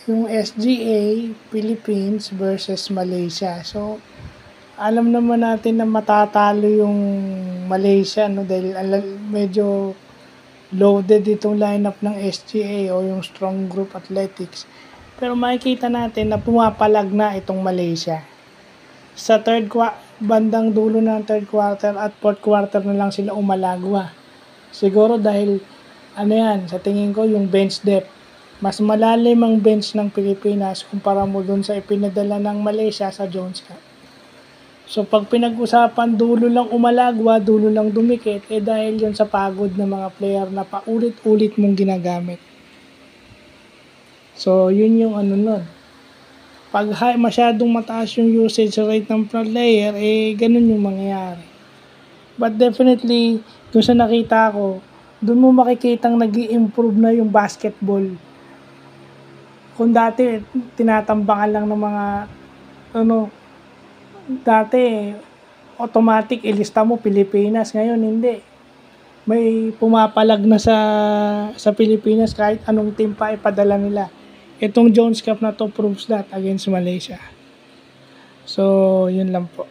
yung SGA, Philippines versus Malaysia. So, alam naman natin na matatalo yung Malaysia, no? Dahil medyo loaded itong lineup ng SGA o yung Strong Group Athletics. Pero makikita natin na pumapalag na itong Malaysia. Sa bandang dulo ng third quarter at fourth quarter na lang sila umalagwa. Siguro dahil sa tingin ko yung bench depth. Mas malalim ang bench ng Pilipinas kumpara mo dun sa ipinadala ng Malaysia sa Jones Cup. So pag pinag-usapan dulo lang umalagwa, dulo lang dumikit, dahil yun sa pagod ng mga player na paulit-ulit mong ginagamit. So yun yung nun. Pag masyadong mataas yung usage rate ng player, ganun yung mangyayari. But definitely, dun sa nakita ko, dun mo makikitang nag-i-improve na yung basketball. Kung dati, tinatambangan lang ng mga, dati, automatic, ilista mo Pilipinas. Ngayon, hindi. May pumapalag na sa Pilipinas kahit anong team pa ipadala nila. Itong Jones Cup na to proves that against Malaysia. So, yun lang po.